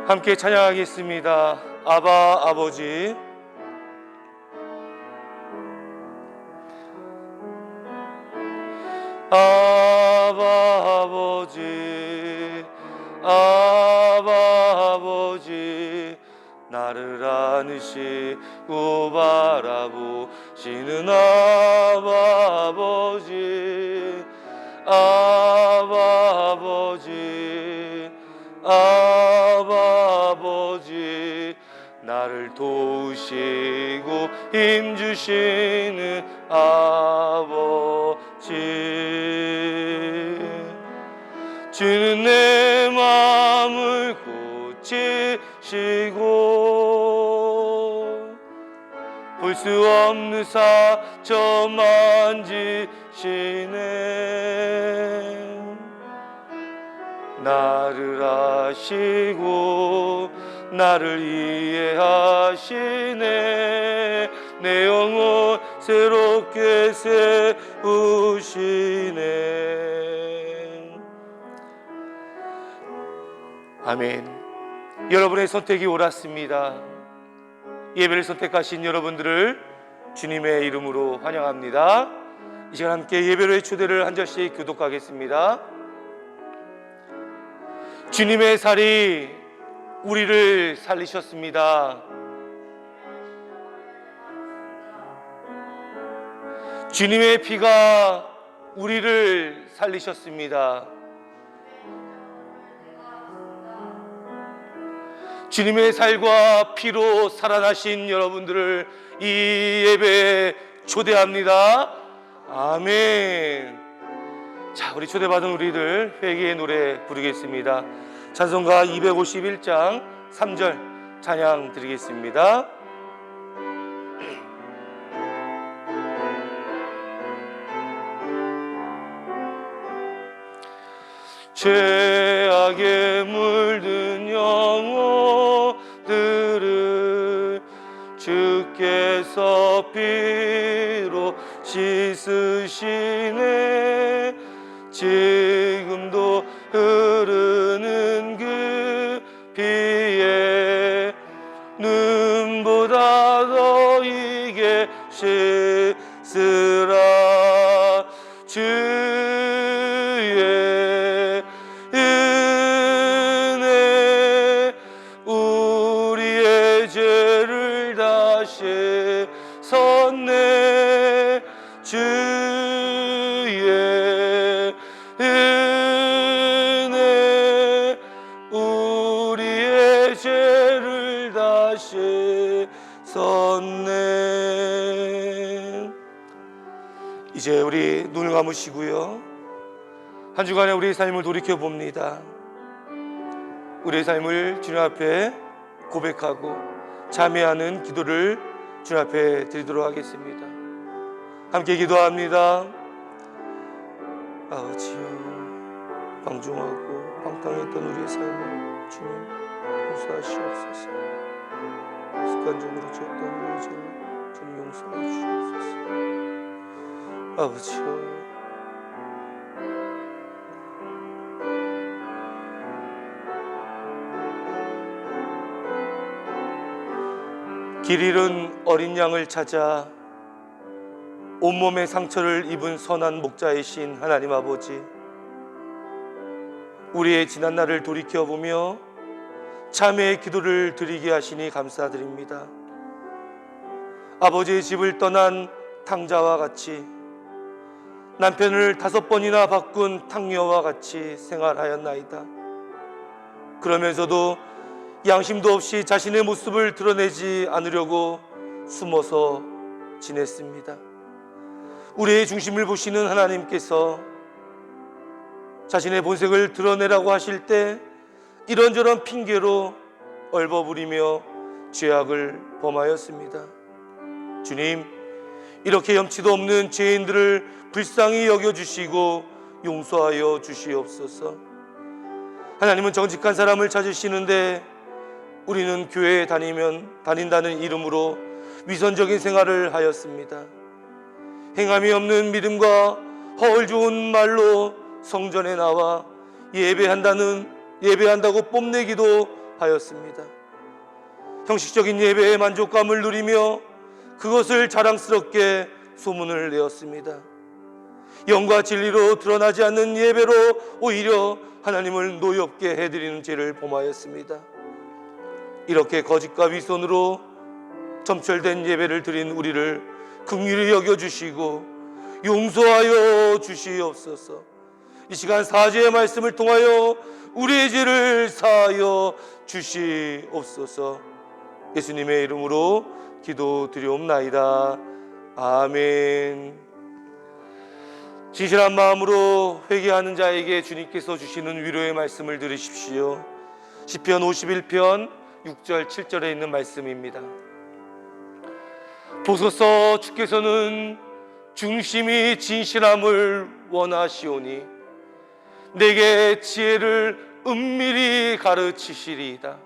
함께 찬양하겠습니다. 아바 아버지. 아바 아버지, 아바 아버지, 나를 안으시고 바라보시는 아바 아버지, 아바 아버지, 아바 아버지, 나를 도우시고 힘주시는 아버지. 주는 내 마음을 고치시고 볼 수 없는 상처 만지시네. 나를 아시고 나를 이해하시네. 내 영혼 새롭게 세우시네. 아멘. 여러분의 선택이 옳았습니다. 예배를 선택하신 여러분들을 주님의 이름으로 환영합니다. 이 시간 함께 예배로의 초대를 한 절씩 교독하겠습니다. 주님의 살이 우리를 살리셨습니다. 주님의 피가 우리를 살리셨습니다. 주님의 살과 피로 살아나신 여러분들을 이 예배에 초대합니다. 아멘. 자, 우리 초대받은 우리들 회개의 노래 부르겠습니다. 찬송가 251장 3절 찬양 드리겠습니다. 죄악에 물든 영혼들을 주께서 피로 씻으시네. 지금도 흐르는 그 피에 눈보다 더 이게 씻으라. 주의 은혜 우리의 죄를 다 씻었네. 주의 은혜 우리의 죄를 다 씻었네. 이제 우리 눈을 감으시고요, 한 주간의 우리의 삶을 돌이켜봅니다. 우리의 삶을 주님 앞에 고백하고 참회하는 기도를 주님 앞에 드리도록 하겠습니다. 함께 기도합니다. 아버지여, 방종하고 방탕했던 우리의 삶을 주님 용서하시옵소서. 습관적으로 지었던 우리의 죄를 주님 용서해 주시옵소서. 아버지여, 길 잃은 어린 양을 찾아 온몸에 상처를 입은 선한 목자이신 하나님 아버지, 우리의 지난 날을 돌이켜보며 참회의 기도를 드리게 하시니 감사드립니다. 아버지의 집을 떠난 탕자와 같이, 남편을 5번이나 바꾼 탕녀와 같이 생활하였나이다. 그러면서도 양심도 없이 자신의 모습을 드러내지 않으려고 숨어서 지냈습니다. 우리의 중심을 보시는 하나님께서 자신의 본색을 드러내라고 하실 때 이런저런 핑계로 얼버무리며 죄악을 범하였습니다. 주님, 이렇게 염치도 없는 죄인들을 불쌍히 여겨주시고 용서하여 주시옵소서. 하나님은 정직한 사람을 찾으시는데 우리는 교회에 다닌다는 이름으로 위선적인 생활을 하였습니다. 행함이 없는 믿음과 허울 좋은 말로 성전에 나와 예배한다고 뽐내기도 하였습니다. 형식적인 예배의 만족감을 누리며 그것을 자랑스럽게 소문을 내었습니다. 영과 진리로 드러나지 않는 예배로 오히려 하나님을 노엽게 해드리는 죄를 범하였습니다. 이렇게 거짓과 위선으로 점철된 예배를 드린 우리를 긍휼히 여겨주시고 용서하여 주시옵소서. 이 시간 사죄의 말씀을 통하여 우리의 죄를 사하여 주시옵소서. 예수님의 이름으로 기도드리옵나이다. 아멘. 진실한 마음으로 회개하는 자에게 주님께서 주시는 위로의 말씀을 들으십시오. 시편 51편 6절 7절에 있는 말씀입니다. 보소서, 주께서는 중심이 진실함을 원하시오니 내게 지혜를 은밀히 가르치시리이다.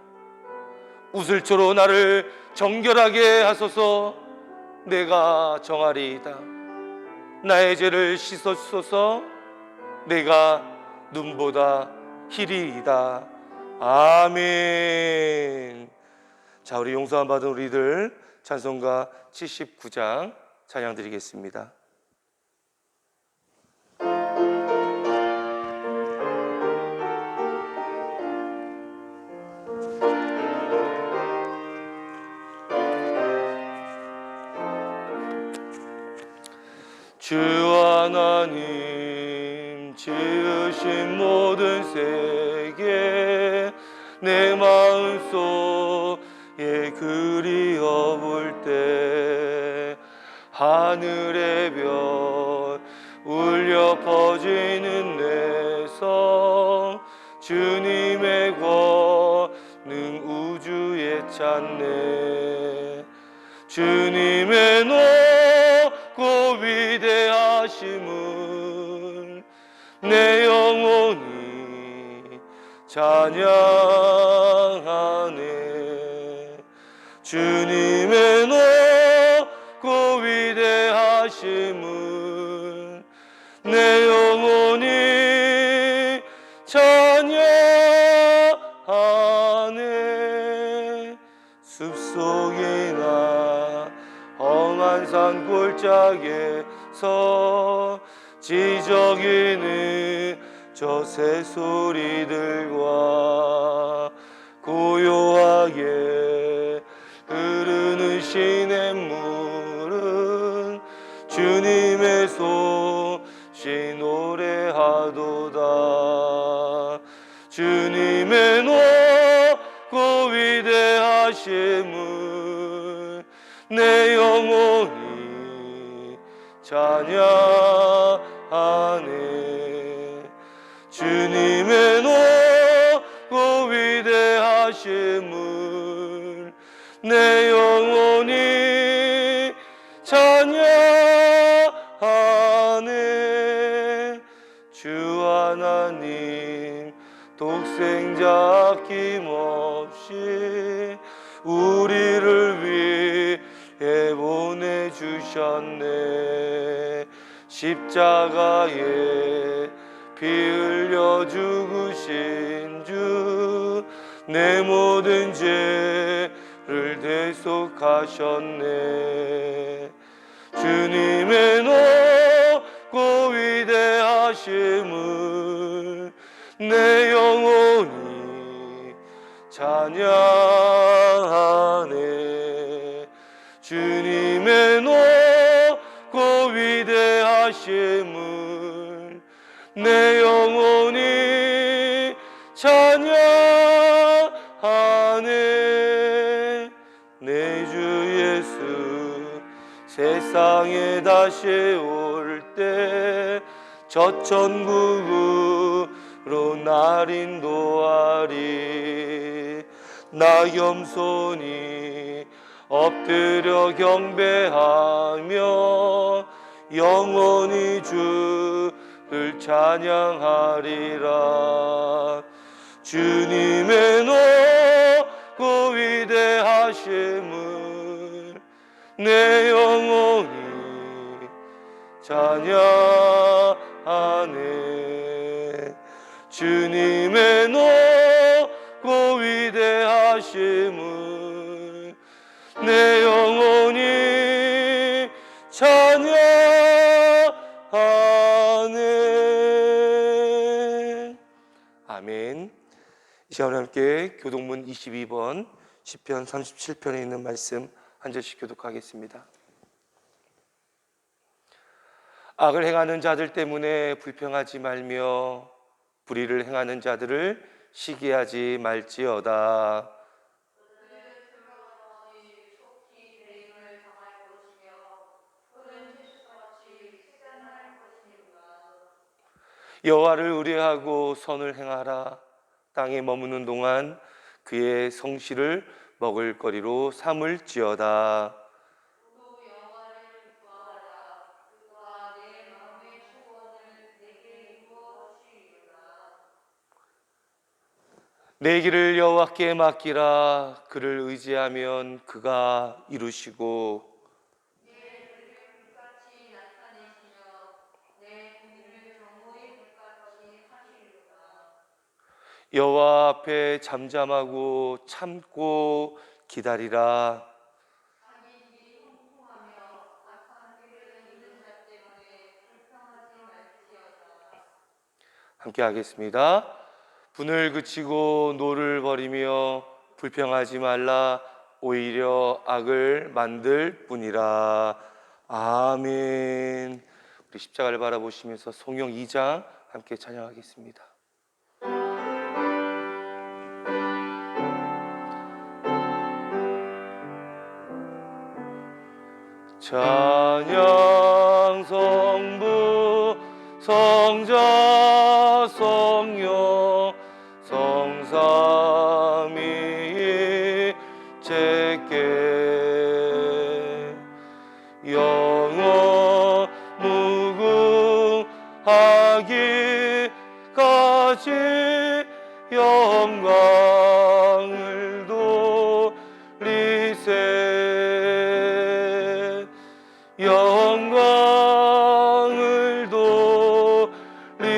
우슬초로 나를 정결하게 하소서. 내가 정하리이다. 나의 죄를 씻어주소서. 내가 눈보다 희리이다. 아멘. 자, 우리 용서함 받은 우리들 찬송가 79장 찬양 드리겠습니다. 주 하나님 지으신 모든 세계 내 마음속에 그리워 볼 때 하늘의 별 울려 퍼지는 내 성 주님의 권능 우주에 찾네. 주님의 높고 위대하심을 내 영혼이 찬양하네. 주님의 높고 위대하심을 내 영혼이 찬양하네. 숲속이나 험한 산 골짜기에서 지저귀는 저 새소리들과 고요하게 흐르는 시냇물은 주님의 소식 노래하도다. 주님의 높고 위대하심을 내 영혼이 찬양하네. 주님의 높고 위대하심을 내 영혼이 찬양하네. 주 하나님 독생자 아낌없이 우리를 위해 보내주셨네. 십자가에 피 흘려 죽으신 주 내 모든 죄를 대속하셨네. 주님의 높고 위대하심을 내 영혼이 찬양하네. 주님의 높고 위대하심을 내 영혼이 찬양하네. 내 주 예수 세상에 다시 올 때 저 천국으로 날 인도하리. 나 겸손히 엎드려 경배하며 영원히 주를 찬양하리라. 주님의 높고 위대하심을 내 영혼이 찬양하네. 주님의 높고 위대하심을 하심을 내 영혼이 찬양하네. 아멘. 이 시간에 함께 교독문 22번 시편 37편에 있는 말씀 한 절씩 교독하겠습니다. 악을 행하는 자들 때문에 불평하지 말며 불의를 행하는 자들을 시기하지 말지어다. 여호와를 의뢰하고 선을 행하라. 땅에 머무는 동안 그의 성실을 먹을거리로 삼을지어다. 내 길을 여호와께 맡기라. 그를 의지하면 그가 이루시고 여호와 앞에 잠잠하고 참고 기다리라. 함께 하겠습니다. 분을 그치고 노를 버리며 불평하지 말라. 오히려 악을 만들 뿐이라. 아멘. 우리 십자가를 바라보시면서 성경 2장 함께 찬양하겠습니다. 찬양 성부 성자 성령 성삼위 제께 영원 무궁하기까지 영광을 돌리세. 영광을 돌리세.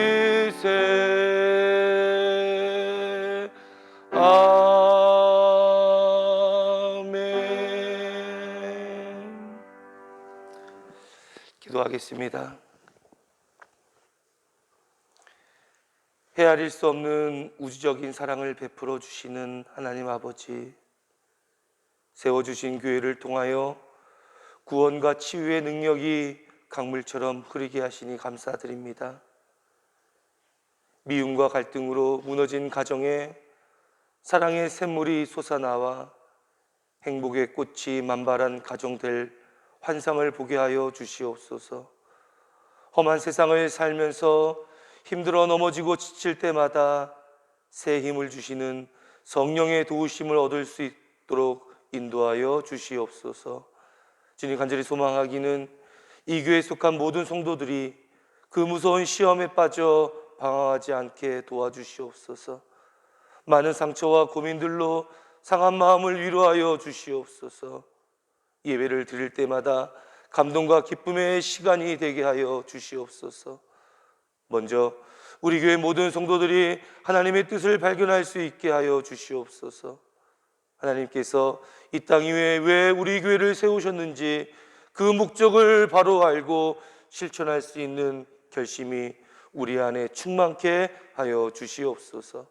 아멘. 기도하겠습니다. 헤아릴 수 없는 우주적인 사랑을 베풀어 주시는 하나님 아버지, 세워주신 교회를 통하여 구원과 치유의 능력이 강물처럼 흐르게 하시니 감사드립니다. 미움과 갈등으로 무너진 가정에 사랑의 샘물이 솟아나와 행복의 꽃이 만발한 가정될 환상을 보게 하여 주시옵소서. 험한 세상을 살면서 힘들어 넘어지고 지칠 때마다 새 힘을 주시는 성령의 도우심을 얻을 수 있도록 인도하여 주시옵소서. 주님, 간절히 소망하기는 이 교회에 속한 모든 성도들이 그 무서운 시험에 빠져 방황하지 않게 도와주시옵소서. 많은 상처와 고민들로 상한 마음을 위로하여 주시옵소서. 예배를 드릴 때마다 감동과 기쁨의 시간이 되게 하여 주시옵소서. 먼저 우리 교회 모든 성도들이 하나님의 뜻을 발견할 수 있게 하여 주시옵소서. 하나님께서 이 땅 위에 왜 우리 교회를 세우셨는지 그 목적을 바로 알고 실천할 수 있는 결심이 우리 안에 충만케 하여 주시옵소서.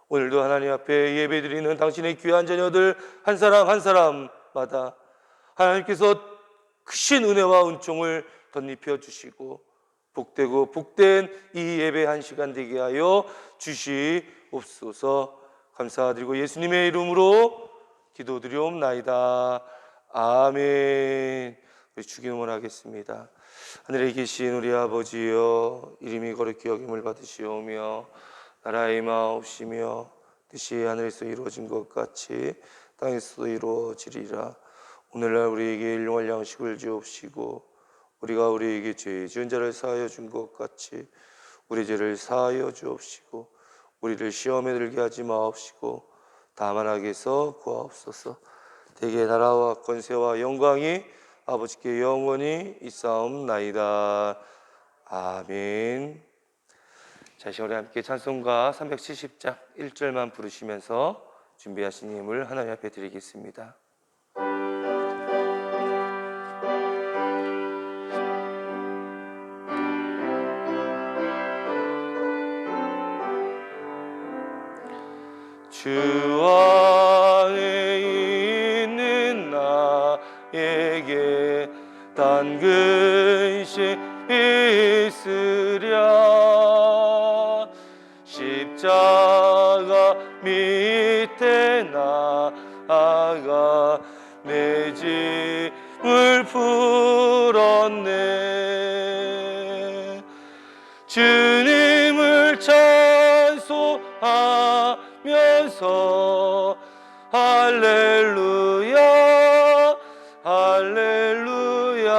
오늘도 하나님 앞에 예배드리는 당신의 귀한 자녀들 한 사람 한 사람마다 하나님께서 크신 은혜와 은총을 덧입혀 주시고 복되고 복된 이 예배 한 시간 되게 하여 주시옵소서. 감사드리고 예수님의 이름으로 기도드리옵나이다. 아멘. 우리 주기도문 하겠습니다. 하늘에 계신 우리 아버지여, 이름이 거룩히 여김을 받으시오며 나라의 임하옵시며 뜻이 하늘에서 이루어진 것 같이 땅에서도 이루어지리라. 오늘날 우리에게 일용할 양식을 주옵시고 우리가 우리에게 죄 지은 자를 사하여 준 것 같이 우리 죄를 사하여 주옵시고 우리를 시험에 들게 하지 마옵시고 다만 악에서 구하옵소서. 대개 나라와 권세와 영광이 아버지께 영원히 있사옵나이다. 아멘. 자, 시간에 함께 찬송가 370장 1절만 부르시면서 준비하신 예물 하나님 앞에 드리겠습니다. 주 안에 있는 나에게 단 근심 있으랴. 십자가 밑에 나아가 내 짐을 풀었네. 주님을 찬송하면서 할렐루야 할렐루야.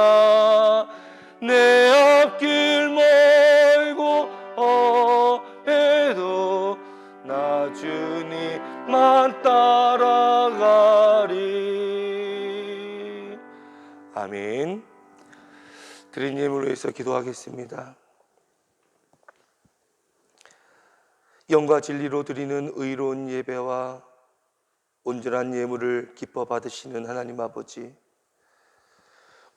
내 앞길 멀고 험해도 나 주님만 따라가리. 아멘. 드린 예물을 위해서 기도하겠습니다. 영과 진리로 드리는 의로운 예배와 온전한 예물을 기뻐 받으시는 하나님 아버지,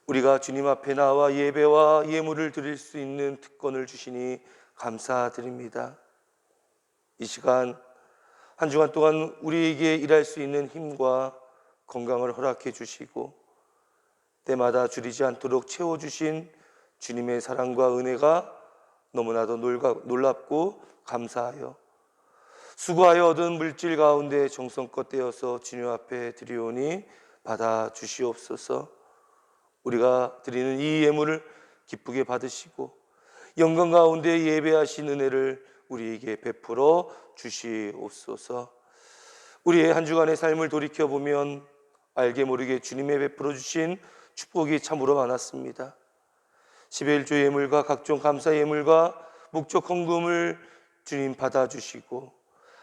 우리가 주님 앞에 나와 예배와 예물을 드릴 수 있는 특권을 주시니 감사드립니다. 이 시간 한 주간 동안 우리에게 일할 수 있는 힘과 건강을 허락해 주시고 때마다 줄이지 않도록 채워주신 주님의 사랑과 은혜가 너무나도 놀랍고 감사하여 수고하여 얻은 물질 가운데 정성껏 떼어서 주님 앞에 드리오니 받아 주시옵소서. 우리가 드리는 이 예물을 기쁘게 받으시고 영광 가운데 예배하신 은혜를 우리에게 베풀어 주시옵소서. 우리의 한 주간의 삶을 돌이켜보면 알게 모르게 주님의 베풀어 주신 축복이 참으로 많았습니다. 11조 예물과 각종 감사 예물과 목적 헌금을 주님 받아주시고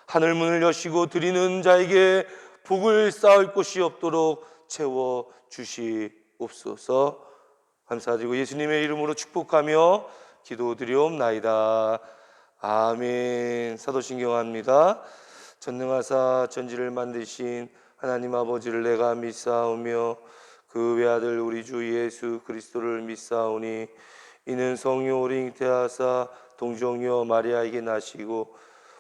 하늘 문을 여시고 드리는 자에게 복을 쌓을 곳이 없도록 채워주시옵소서. 감사드리고 예수님의 이름으로 축복하며 기도드리옵나이다. 아멘. 사도신경합니다. 전능하사 전지를 만드신 하나님 아버지를 내가 믿사오며 그 외아들 우리 주 예수 그리스도를 믿사오니 이는 성령 오리 잉태하사 동정녀 마리아에게 나시고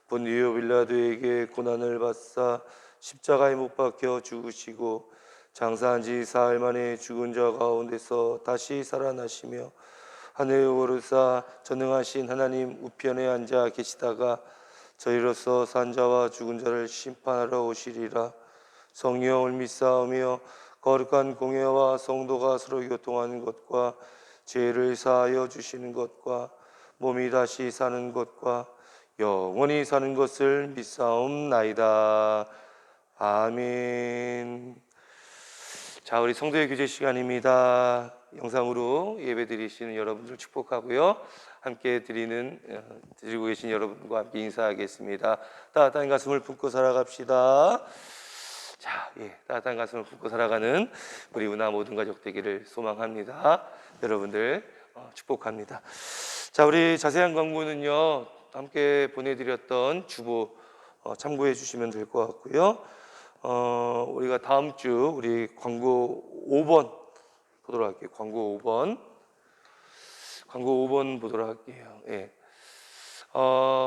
본디오 빌라도에게 고난을 받사 십자가에 못 박혀 죽으시고 장사한 지 사흘 만에 죽은 자 가운데서 다시 살아나시며 하늘에 오르사 전능하신 하나님 우편에 앉아 계시다가 저희로서 산 자와 죽은 자를 심판하러 오시리라. 성령을 믿사오며 거룩한 공예와 성도가 서로 교통하는 것과 죄를 사하여 주시는 것과 몸이 다시 사는 것과 영원히 사는 것을 믿사옵나이다. 아멘. 자, 우리 성도의 교제 시간입니다. 영상으로 예배 드리시는 여러분들 축복하고요. 함께 드리고 계신 여러분과 함께 인사하겠습니다. 따뜻한 가슴을 품고 살아갑시다. 자, 따뜻한 가슴을 품고 살아가는 우리 은하 모든 가족 되기를 소망합니다. 여러분들 축복합니다. 자, 우리 자세한 광고는요 함께 보내드렸던 주보 참고해 주시면 될 것 같고요. 우리가 다음 주 우리 광고 5번 보도록 할게요. 광고 5번 보도록 할게요. 예.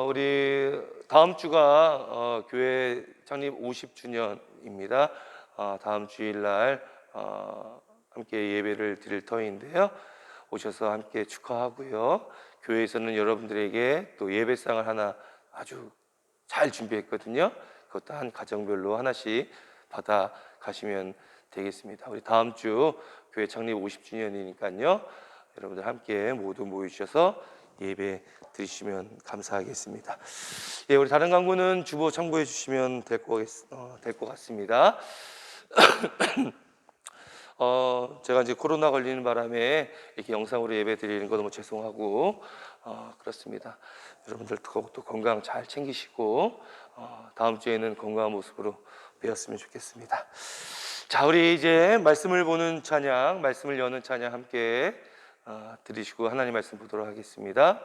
우리 다음 주가 교회 창립 50주년입니다. 다음 주일날 함께 예배를 드릴 터인데요. 오셔서 함께 축하하고요. 교회에서는 여러분들에게 또 예배상을 하나 아주 잘 준비했거든요. 그것도 한 가정별로 하나씩 받아 가시면 되겠습니다. 우리 다음 주 교회 창립 50주년이니까요. 여러분들 함께 모두 모이셔서 예배 드리시면 감사하겠습니다. 예, 우리 다른 광고는 주보 참고해 주시면 될 것 같습니다. 제가 이제 코로나 걸리는 바람에 이렇게 영상으로 예배 드리는 거 너무 죄송하고 그렇습니다. 여러분들 더욱더 건강 잘 챙기시고 다음 주에는 건강한 모습으로 뵈었으면 좋겠습니다. 자, 우리 이제 말씀을 보는 찬양, 말씀을 여는 찬양 함께 들으시고 하나님 말씀 보도록 하겠습니다.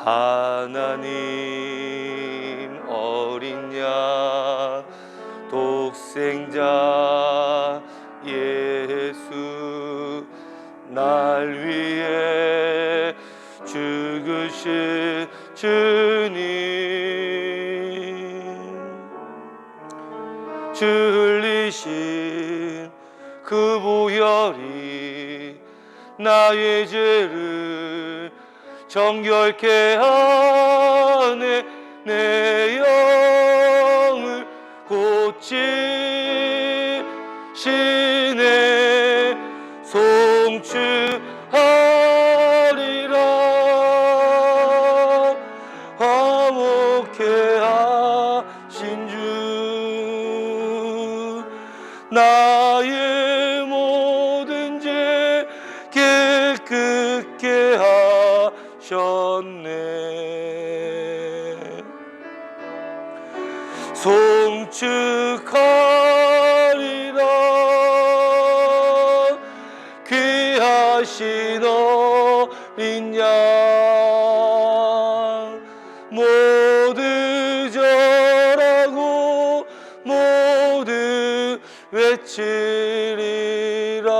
하나님 어린 양 독생자 예수 날 위해 죽으신 주님 주 흘리신 그 보혈이 나의 죄를 정결케 하네 내 영을 고치시네 송축하리라 화목케 하신 주 나의 모든 죄 깨끗게 하셨네 송축하리라 귀하신 어린 양 모두 절하고 모두 외치리라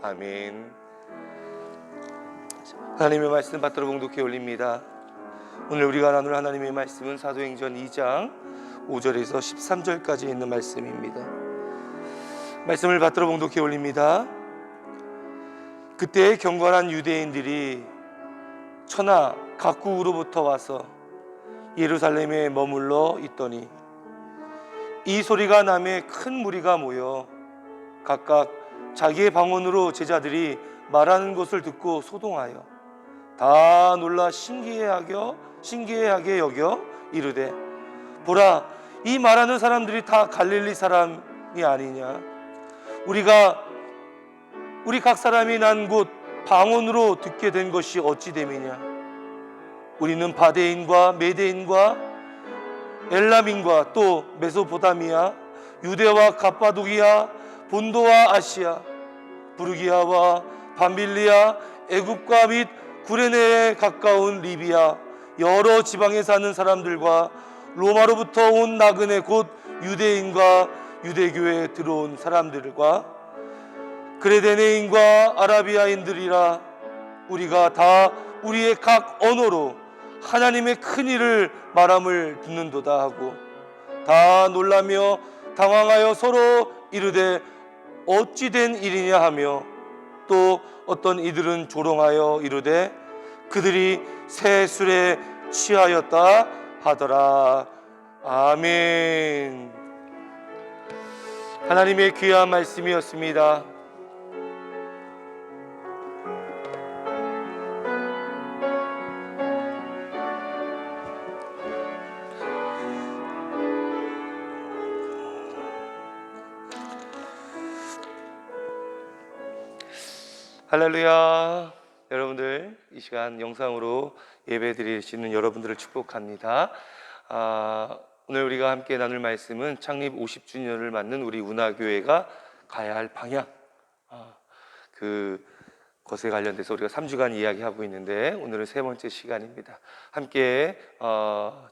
아멘. 하나님의 말씀 받들어 봉독해 올립니다. 오늘 우리가 나눌 하나님의 말씀은 사도행전 2장 5절에서 13절까지 있는 말씀입니다. 말씀을 받들어 봉독해 올립니다. 그때 경건한 유대인들이 천하 각국으로부터 와서 예루살렘에 머물러 있더니 이 소리가 나매 큰 무리가 모여 각각 자기의 방언으로 제자들이 말하는 것을 듣고 소동하여 다 놀라 신기해하게 여겨 이르되 보라 이 말하는 사람들이 다 갈릴리 사람이 아니냐 우리 각 사람이 난 곳 방언으로 듣게 된 것이 어찌 됨이냐 우리는 바데인과 메데인과 엘람인과 또 메소포타미아 유대와 갑바도기아 본도와 아시아 부르기아와 밤빌리아 애굽과 및 구레네에 가까운 리비아 여러 지방에 사는 사람들과 로마로부터 온 나그네 곧 유대인과 유대교회에 들어온 사람들과 그레데네인과 아라비아인들이라 우리가 다 우리의 각 언어로 하나님의 큰 일을 말함을 듣는도다 하고 다 놀라며 당황하여 서로 이르되 어찌 된 일이냐 하며 또 어떤 이들은 조롱하여 이르되 그들이 새 술에 취하였다 하더라. 아멘. 하나님의 귀한 말씀이었습니다. 할렐루야. 여러분들 이 시간 영상으로 예배 드리시는 여러분들을 축복합니다. 오늘 우리가 함께 나눌 말씀은 창립 50주년을 맞는 우리 운하교회가 가야 할 방향, 그것에 관련돼서 우리가 3주간 이야기하고 있는데 오늘은 세 번째 시간입니다. 함께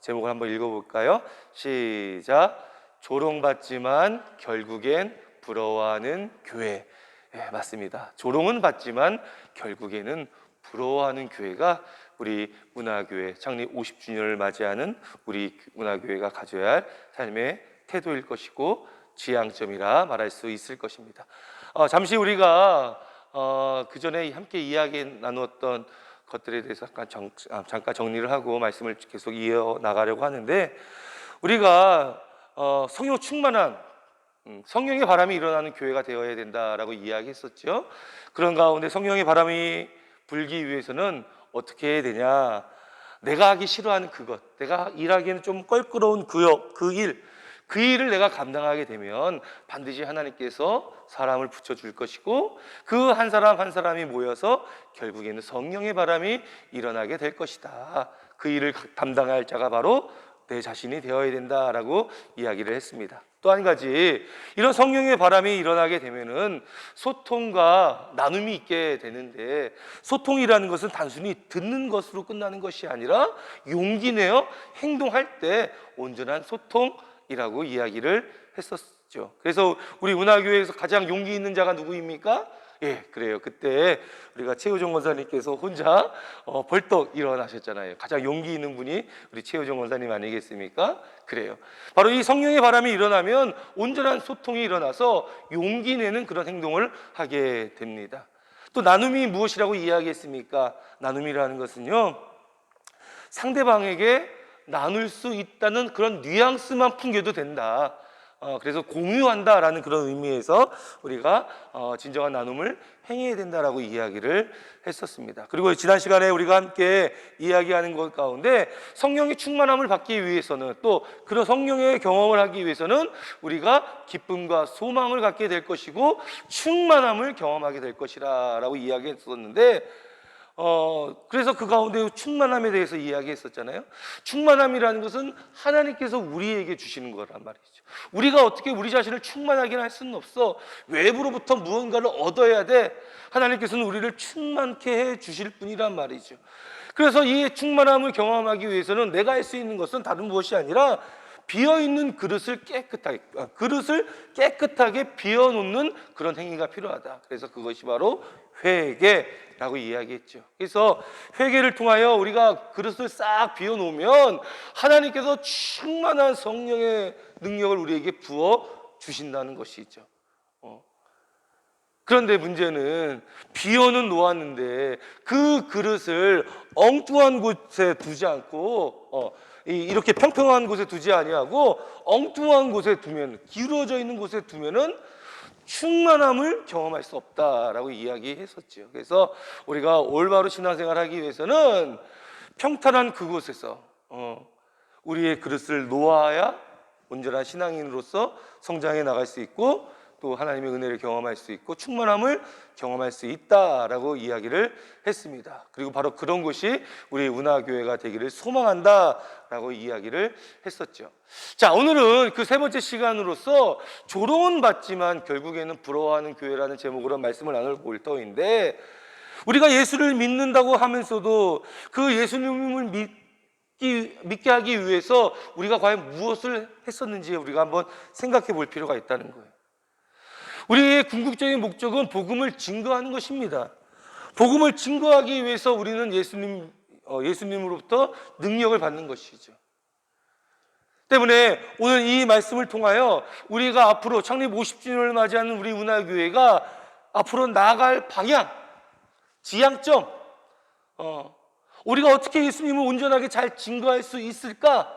제목을 한번 읽어볼까요? 시작. 조롱받지만 결국엔 부러워하는 교회. 네, 맞습니다. 조롱은 받지만 결국에는 부러워하는 교회가 우리 운하교회 창립 50주년을 맞이하는 우리 운하교회가 가져야 할 삶의 태도일 것이고 지향점이라 말할 수 있을 것입니다. 잠시 우리가 그 전에 함께 이야기 나누었던 것들에 대해서 잠깐 정리를 하고 말씀을 계속 이어나가려고 하는데 우리가 성령 충만한 성령의 바람이 일어나는 교회가 되어야 된다라고 이야기했었죠. 그런 가운데 성령의 바람이 불기 위해서는 어떻게 해야 되냐, 내가 하기 싫어하는 그것, 내가 일하기에는 좀 껄끄러운 그 일을 내가 감당하게 되면 반드시 하나님께서 사람을 붙여줄 것이고 그 한 사람 한 사람이 모여서 결국에는 성령의 바람이 일어나게 될 것이다. 그 일을 담당할 자가 바로 내 자신이 되어야 된다라고 이야기를 했습니다. 또 한 가지, 이런 성령의 바람이 일어나게 되면은 소통과 나눔이 있게 되는데, 소통이라는 것은 단순히 듣는 것으로 끝나는 것이 아니라 용기 내어 행동할 때 온전한 소통이라고 이야기를 했었죠. 그래서 우리 운하교회에서 가장 용기 있는 자가 누구입니까? 예, 그래요. 그때 우리가 최우정 원사님께서 혼자 벌떡 일어나셨잖아요. 가장 용기 있는 분이 우리 최우정 원사님 아니겠습니까? 그래요. 바로 이 성령의 바람이 일어나면 온전한 소통이 일어나서 용기 내는 그런 행동을 하게 됩니다. 또 나눔이 무엇이라고 이야기했습니까? 나눔이라는 것은요, 상대방에게 나눌 수 있다는 그런 뉘앙스만 풍겨도 된다. 그래서 공유한다라는 그런 의미에서 우리가 진정한 나눔을 행해야 된다라고 이야기를 했었습니다. 그리고 지난 시간에 우리가 함께 이야기하는 것 가운데 성령의 충만함을 받기 위해서는, 또 그런 성령의 경험을 하기 위해서는 우리가 기쁨과 소망을 갖게 될 것이고 충만함을 경험하게 될 것이라고 이야기했었는데, 그래서 그 가운데 충만함에 대해서 이야기했었잖아요. 충만함이라는 것은 하나님께서 우리에게 주시는 거란 말이죠. 우리가 어떻게 우리 자신을 충만하게 할 수는 없어. 외부로부터 무언가를 얻어야 돼. 하나님께서는 우리를 충만케 해 주실 분이란 말이죠. 그래서 이 충만함을 경험하기 위해서는 내가 할 수 있는 것은 다른 무엇이 아니라 비어있는 그릇을 깨끗하게 비워놓는 그런 행위가 필요하다. 그래서 그것이 바로 회개라고 이야기했죠. 그래서 회개를 통하여 우리가 그릇을 싹 비워놓으면 하나님께서 충만한 성령의 능력을 우리에게 부어 주신다는 것이죠. 그런데 문제는 비워는 놓았는데 그 그릇을 엉뚱한 곳에 두지 않고 이렇게 평평한 곳에 두지 아니하고 엉뚱한 곳에 두면, 기울어져 있는 곳에 두면은 충만함을 경험할 수 없다라고 이야기했었죠. 그래서 우리가 올바로 신앙생활을 하기 위해서는 평탄한 그곳에서 우리의 그릇을 놓아야 온전한 신앙인으로서 성장해 나갈 수 있고, 또 하나님의 은혜를 경험할 수 있고 충만함을 경험할 수 있다라고 이야기를 했습니다. 그리고 바로 그런 것이 우리 운하교회가 되기를 소망한다라고 이야기를 했었죠. 자, 오늘은 그 세 번째 시간으로서 조롱은 받지만 결국에는 부러워하는 교회라는 제목으로 말씀을 나눌 터인데, 우리가 예수를 믿는다고 하면서도 그 예수님을 믿게 하기 위해서 우리가 과연 무엇을 했었는지 우리가 한번 생각해 볼 필요가 있다는 거예요. 우리의 궁극적인 목적은 복음을 증거하는 것입니다. 복음을 증거하기 위해서 우리는 예수님으로부터 능력을 받는 것이죠. 때문에 오늘 이 말씀을 통하여 우리가 앞으로 창립 50주년을 맞이하는 우리 운하교회가 앞으로 나아갈 방향, 지향점, 우리가 어떻게 예수님을 온전하게 잘 증거할 수 있을까?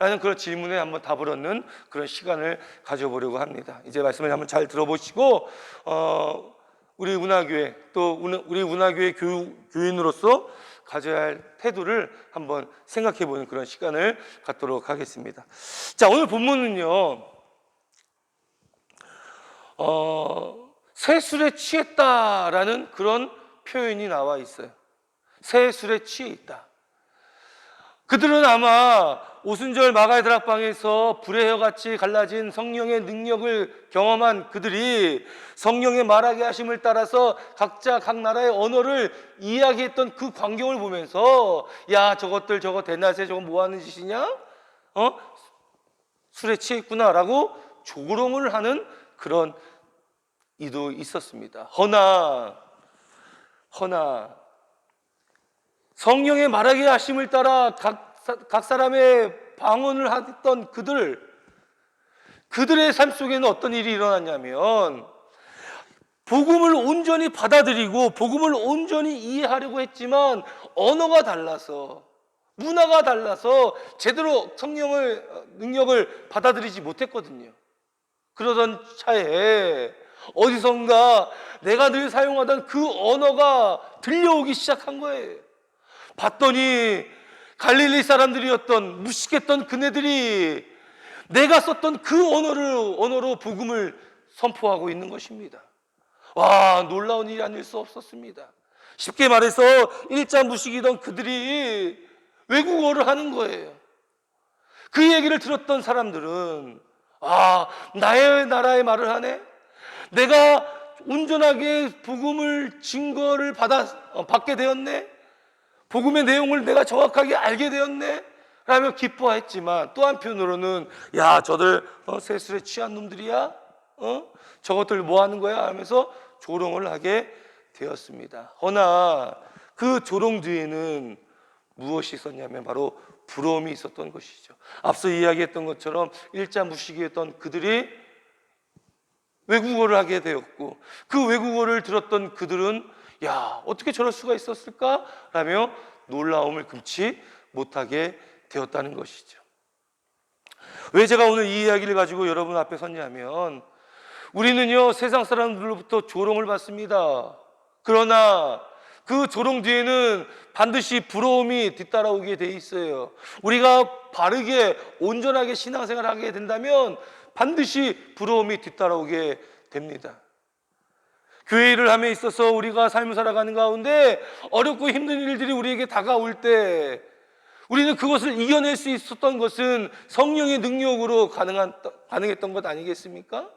라는 그런 질문에 한번 답을 얻는 그런 시간을 가져보려고 합니다. 이제 말씀을 한번 잘 들어보시고 우리 운하교회, 또 우리 운하교회 교인으로서 가져야 할 태도를 한번 생각해 보는 그런 시간을 갖도록 하겠습니다. 자, 오늘 본문은요, 새 술에 취했다라는 그런 표현이 나와 있어요. 새 술에 취해 있다. 그들은 아마 오순절 마가의 다락방에서 불의 혀같이 갈라진 성령의 능력을 경험한 그들이 성령의 말하게 하심을 따라서 각자 각 나라의 언어를 이야기했던 그 광경을 보면서, 야, 저것들 저거 대낮에 저거 뭐 하는 짓이냐? 술에 취했구나 라고 조롱을 하는 그런 이도 있었습니다. 허나 성령의 말하게 하심을 따라 각 사람의 방언을 하던 그들의 삶 속에는 어떤 일이 일어났냐면, 복음을 온전히 받아들이고 복음을 온전히 이해하려고 했지만 언어가 달라서, 문화가 달라서 제대로 성령의 능력을 받아들이지 못했거든요. 그러던 차에 어디선가 내가 늘 사용하던 그 언어가 들려오기 시작한 거예요. 봤더니 갈릴리 사람들이었던, 무식했던 그네들이 내가 썼던 그 언어로 복음을 선포하고 있는 것입니다. 와, 놀라운 일이 아닐 수 없었습니다. 쉽게 말해서 일자 무식이던 그들이 외국어를 하는 거예요. 그 얘기를 들었던 사람들은 아, 나의 나라의 말을 하네. 내가 온전하게 복음을 증거를 받게 되었네. 복음의 내용을 내가 정확하게 알게 되었네 라며 기뻐했지만, 또 한편으로는 야, 저들 세술에 취한 놈들이야, 저것들 뭐 하는 거야 하면서 조롱을 하게 되었습니다. 허나 그 조롱 뒤에는 무엇이 있었냐면 바로 부러움이 있었던 것이죠. 앞서 이야기했던 것처럼 일자 무식이었던 그들이 외국어를 하게 되었고, 그 외국어를 들었던 그들은 야, 어떻게 저럴 수가 있었을까? 라며 놀라움을 금치 못하게 되었다는 것이죠. 왜 제가 오늘 이 이야기를 가지고 여러분 앞에 섰냐면, 우리는요, 세상 사람들로부터 조롱을 받습니다. 그러나 그 조롱 뒤에는 반드시 부러움이 뒤따라오게 돼 있어요. 우리가 바르게 온전하게 신앙생활을 하게 된다면 반드시 부러움이 뒤따라오게 됩니다. 교회 일을 함에 있어서 우리가 삶을 살아가는 가운데 어렵고 힘든 일들이 우리에게 다가올 때, 우리는 그것을 이겨낼 수 있었던 것은 성령의 능력으로 가능했던 것 아니겠습니까?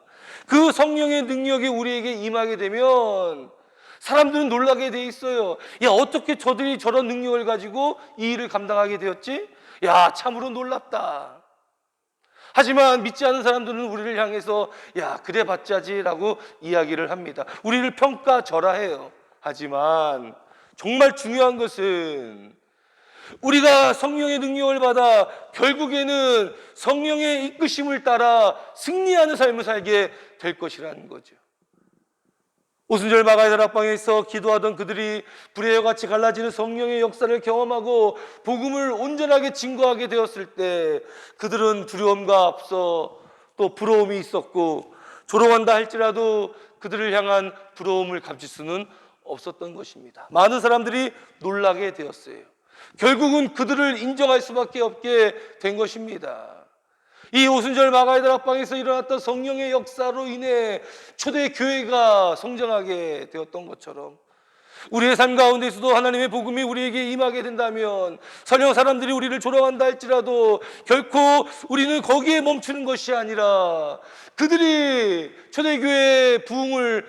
그 성령의 능력이 우리에게 임하게 되면 사람들은 놀라게 돼 있어요. 야, 어떻게 저들이 저런 능력을 가지고 이 일을 감당하게 되었지? 야, 참으로 놀랍다. 하지만 믿지 않은 사람들은 우리를 향해서 야, 그래 봤자지라고 이야기를 합니다. 우리를 평가절하해요. 하지만 정말 중요한 것은 우리가 성령의 능력을 받아 결국에는 성령의 이끄심을 따라 승리하는 삶을 살게 될 것이라는 거죠. 오순절 마가의 다락방에서 기도하던 그들이 불의 같이 갈라지는 성령의 역사를 경험하고 복음을 온전하게 증거하게 되었을 때, 그들은 두려움과 앞서 또 부러움이 있었고, 조롱한다 할지라도 그들을 향한 부러움을 감출 수는 없었던 것입니다. 많은 사람들이 놀라게 되었어요. 결국은 그들을 인정할 수밖에 없게 된 것입니다. 이 오순절 마가의 다락방에서 일어났던 성령의 역사로 인해 초대 교회가 성장하게 되었던 것처럼, 우리의 삶 가운데서도 하나님의 복음이 우리에게 임하게 된다면, 설령 사람들이 우리를 조롱한다 할지라도 결코 우리는 거기에 멈추는 것이 아니라 그들이 초대교회의 부흥을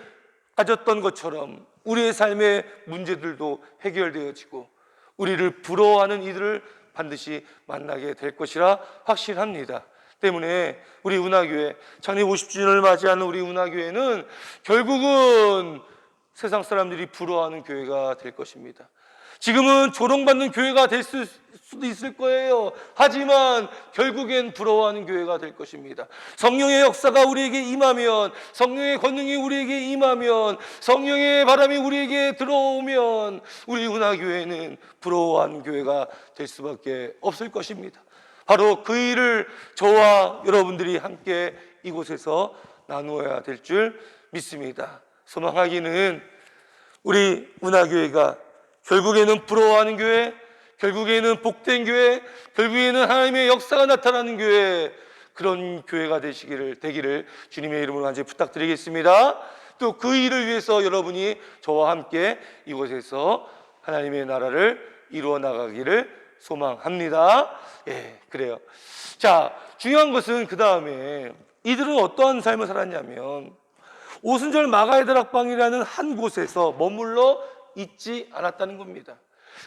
가졌던 것처럼 우리의 삶의 문제들도 해결되어지고 우리를 부러워하는 이들을 반드시 만나게 될 것이라 확신합니다. 때문에 우리 운하교회 창립 50주년을 맞이하는 우리 운하교회는 결국은 세상 사람들이 부러워하는 교회가 될 것입니다. 지금은 조롱받는 교회가 될 수도 있을 거예요. 하지만 결국엔 부러워하는 교회가 될 것입니다. 성령의 역사가 우리에게 임하면, 성령의 권능이 우리에게 임하면, 성령의 바람이 우리에게 들어오면 우리 운하교회는 부러워하는 교회가 될 수밖에 없을 것입니다. 바로 그 일을 저와 여러분들이 함께 이곳에서 나누어야 될 줄 믿습니다. 소망하기는 우리 운하교회가 결국에는 부러워하는 교회, 결국에는 복된 교회, 결국에는 하나님의 역사가 나타나는 교회, 그런 교회가 되기를 주님의 이름으로 간절히 부탁드리겠습니다. 또 그 일을 위해서 여러분이 저와 함께 이곳에서 하나님의 나라를 이루어 나가기를 소망합니다. 예, 그래요. 자, 중요한 것은 그 다음에 이들은 어떠한 삶을 살았냐면, 오순절 마가의 다락방이라는 한 곳에서 머물러 있지 않았다는 겁니다.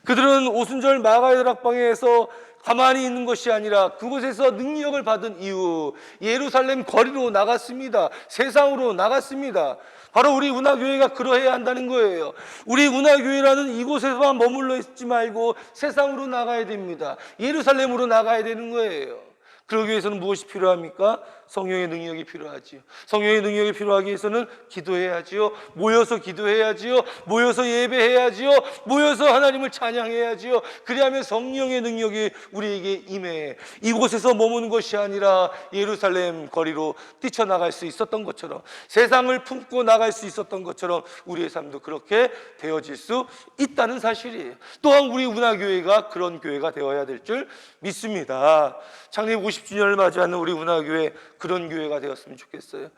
그들은 오순절 마가의 다락방에서 가만히 있는 것이 아니라 그곳에서 능력을 받은 이후 예루살렘 거리로 나갔습니다. 세상으로 나갔습니다. 바로 우리 운하교회가 그러해야 한다는 거예요. 우리 운하교회라는 이곳에서만 머물러 있지 말고 세상으로 나가야 됩니다. 예루살렘으로 나가야 되는 거예요. 그러기 위해서는 무엇이 필요합니까? 성령의 능력이 필요하지요. 성령의 능력이 필요하기 위해서는 기도해야지요. 모여서 기도해야지요. 모여서 예배해야지요. 모여서 하나님을 찬양해야지요. 그리하면 성령의 능력이 우리에게 임해 이곳에서 머무는 것이 아니라 예루살렘 거리로 뛰쳐나갈 수 있었던 것처럼, 세상을 품고 나갈 수 있었던 것처럼 우리의 삶도 그렇게 되어질 수 있다는 사실이에요. 또한 우리 운하교회가 그런 교회가 되어야 될 줄 믿습니다. 창립 50주년을 맞이하는 우리 운하교회, 그런 교회가 되었으면 좋겠어요.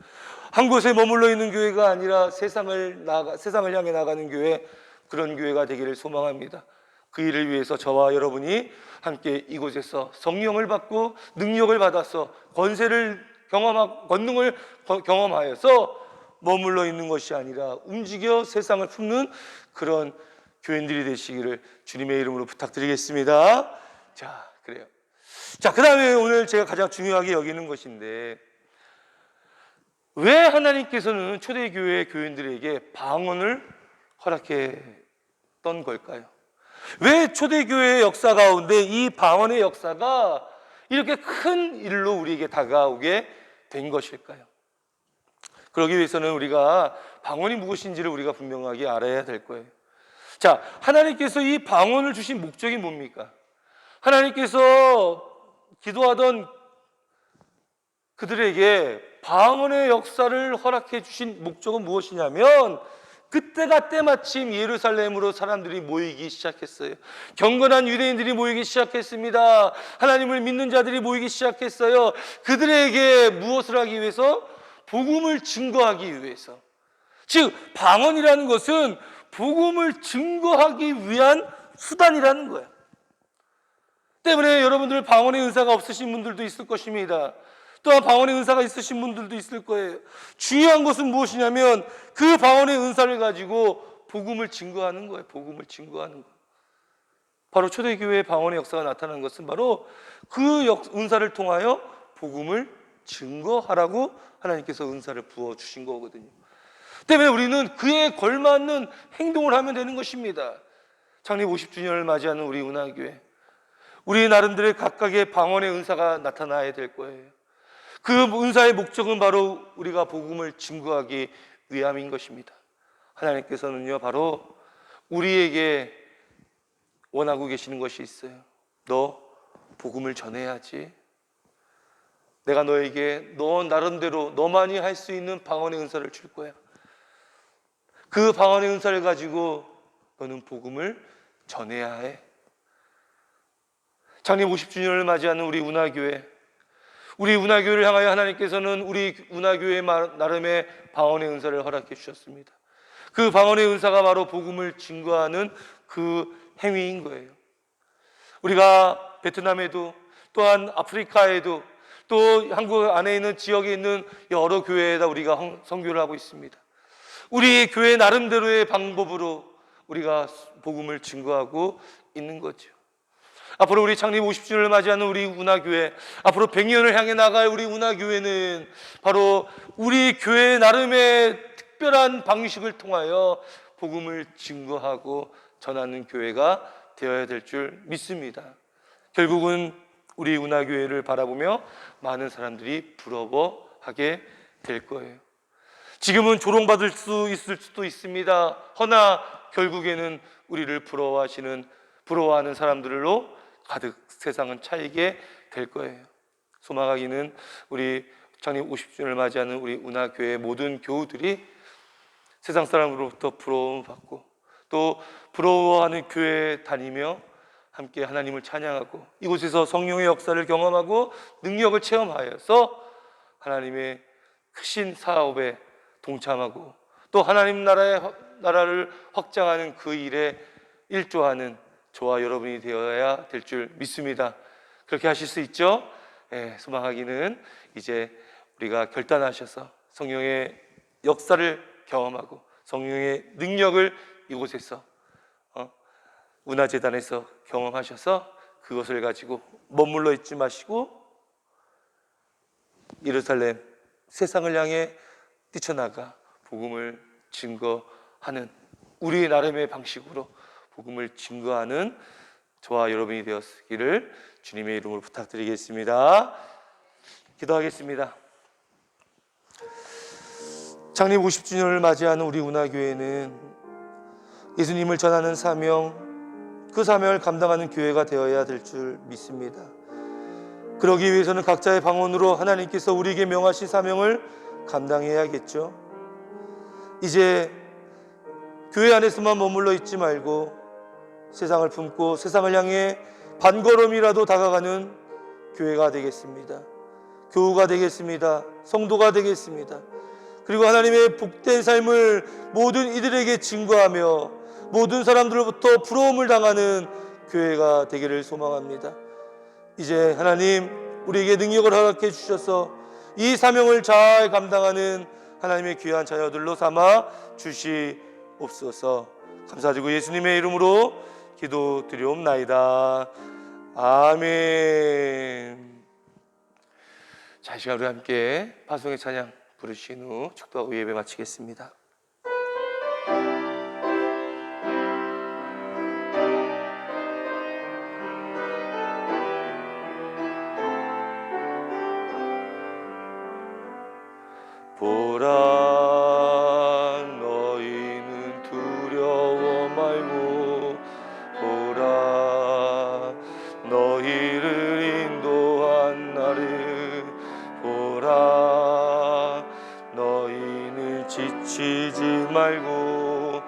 한 곳에 머물러 있는 교회가 아니라 세상을 향해 나가는 교회, 그런 교회가 되기를 소망합니다. 그 일을 위해서 저와 여러분이 함께 이곳에서 성령을 받고 능력을 받아서 권세를 권능을 경험하여서 머물러 있는 것이 아니라 움직여 세상을 품는 그런 교인들이 되시기를 주님의 이름으로 부탁드리겠습니다. 자, 그래요. 자, 그 다음에 오늘 제가 가장 중요하게 여기는 것인데, 왜 하나님께서는 초대교회 교인들에게 방언을 허락했던 걸까요? 왜 초대교회의 역사 가운데 이 방언의 역사가 이렇게 큰 일로 우리에게 다가오게 된 것일까요? 그러기 위해서는 우리가 방언이 무엇인지를 우리가 분명하게 알아야 될 거예요. 자, 하나님께서 이 방언을 주신 목적이 뭡니까? 하나님께서 기도하던 그들에게 방언의 역사를 허락해 주신 목적은 무엇이냐면, 그때가 때마침 예루살렘으로 사람들이 모이기 시작했어요. 경건한 유대인들이 모이기 시작했습니다. 하나님을 믿는 자들이 모이기 시작했어요. 그들에게 무엇을 하기 위해서? 복음을 증거하기 위해서. 즉, 방언이라는 것은 복음을 증거하기 위한 수단이라는 거예요. 때문에 여러분들 방언의 은사가 없으신 분들도 있을 것입니다. 또한 방언의 은사가 있으신 분들도 있을 거예요. 중요한 것은 무엇이냐면 그 방언의 은사를 가지고 복음을 증거하는 거예요. 복음을 증거하는 거. 바로 초대교회의 방언의 역사가 나타나는 것은 바로 그 은사를 통하여 복음을 증거하라고 하나님께서 은사를 부어주신 거거든요. 때문에 우리는 그에 걸맞는 행동을 하면 되는 것입니다. 창립 50주년을 맞이하는 우리 운하교회, 우리 나름대로의 각각의 방언의 은사가 나타나야 될 거예요. 그 은사의 목적은 바로 우리가 복음을 증거하기 위함인 것입니다. 하나님께서는요, 바로 우리에게 원하고 계시는 것이 있어요. 너 복음을 전해야지. 내가 너에게 너 나름대로 너만이 할 수 있는 방언의 은사를 줄 거야. 그 방언의 은사를 가지고 너는 복음을 전해야 해. 창립 50주년을 맞이하는 우리 운하교회, 우리 운하교회를 향하여 하나님께서는 우리 운하교회 나름의 방언의 은사를 허락해 주셨습니다. 그 방언의 은사가 바로 복음을 증거하는 그 행위인 거예요. 우리가 베트남에도, 또한 아프리카에도, 또 한국 안에 있는 지역에 있는 여러 교회에다 우리가 선교를 하고 있습니다. 우리 교회 나름대로의 방법으로 우리가 복음을 증거하고 있는 거죠. 앞으로 우리 창립 50주년을 맞이하는 우리 운하교회, 앞으로 100년을 향해 나갈 우리 운하교회는 바로 우리 교회 나름의 특별한 방식을 통하여 복음을 증거하고 전하는 교회가 되어야 될 줄 믿습니다. 결국은 우리 운하교회를 바라보며 많은 사람들이 부러워하게 될 거예요. 지금은 조롱받을 수 있을 수도 있습니다. 허나 결국에는 우리를 부러워하는 사람들로 가득 세상은 차이게 될 거예요. 소망하기는 우리 창립 50주년을 맞이하는 우리 운하교회 모든 교우들이 세상 사람으로부터 부러움을 받고, 또 부러워하는 교회에 다니며 함께 하나님을 찬양하고 이곳에서 성령의 역사를 경험하고 능력을 체험하여서 하나님의 크신 사업에 동참하고 또 하나님 나라를 확장하는 그 일에 일조하는 저와 여러분이 되어야 될 줄 믿습니다. 그렇게 하실 수 있죠? 소망하기는 이제 우리가 결단하셔서 성령의 역사를 경험하고 성령의 능력을 이곳에서 운하재단에서 경험하셔서 그것을 가지고 머물러 있지 마시고 예루살렘 세상을 향해 뛰쳐나가 복음을 증거하는 우리 나름의 방식으로 복음을 증거하는 저와 여러분이 되었기를 주님의 이름으로 부탁드리겠습니다. 기도하겠습니다. 창립 50주년을 맞이하는 우리 운하교회는 예수님을 전하는 사명, 그 사명을 감당하는 교회가 되어야 될 줄 믿습니다. 그러기 위해서는 각자의 방언으로 하나님께서 우리에게 명하신 사명을 감당해야겠죠. 이제 교회 안에서만 머물러 있지 말고 세상을 품고 세상을 향해 반걸음이라도 다가가는 교회가 되겠습니다. 교우가 되겠습니다. 성도가 되겠습니다. 그리고 하나님의 복된 삶을 모든 이들에게 증거하며 모든 사람들로부터 부러움을 당하는 교회가 되기를 소망합니다. 이제 하나님 우리에게 능력을 허락해 주셔서 이 사명을 잘 감당하는 하나님의 귀한 자녀들로 삼아 주시옵소서. 감사드리고 예수님의 이름으로 기도드리옵나이다. 아멘. 자, 이 시간 우리 함께 파송의 찬양 부르신 후 축도하고 예배 마치겠습니다. 보라, 너희는 두려워 말고 보라, 너희를 인도한 나를 보라, 너희는 지치지 말고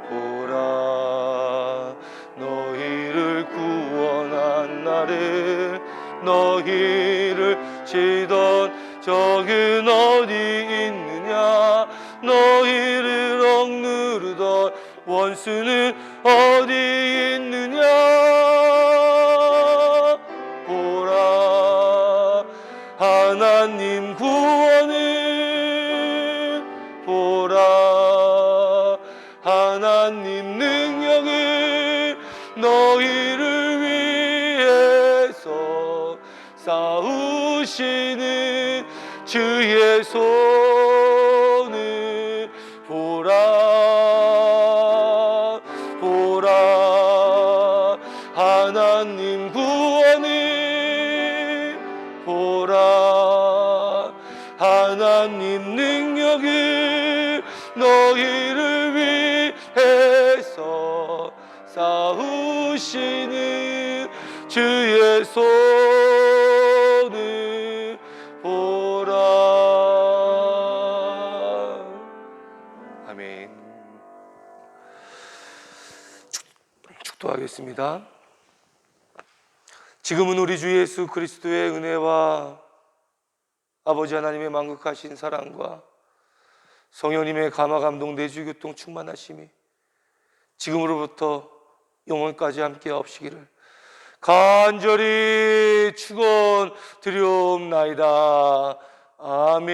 보라, 너희를 구원한 나를, 너희를 치던 적은 어디 있느냐, 너희를 억누르던 원수는 어디 있느냐. 보라, 하나님 구원은, 보라, 하나님 능력은 너희를 위해서 싸우시는 주의 손을 보라, 보라, 하나님 구원을 보라, 하나님 능력을 너희를 위해서 싸우시는 주의 손을 보라. 아멘. 축도하겠습니다. 지금은 우리 주 예수 그리스도의 은혜와 아버지 하나님의 만극하신 사랑과 성령님의 감화 감동 내주 교통 충만하심이 지금으로부터 영원까지 함께 하옵시기를 간절히 축원드리옵나이다. 아멘.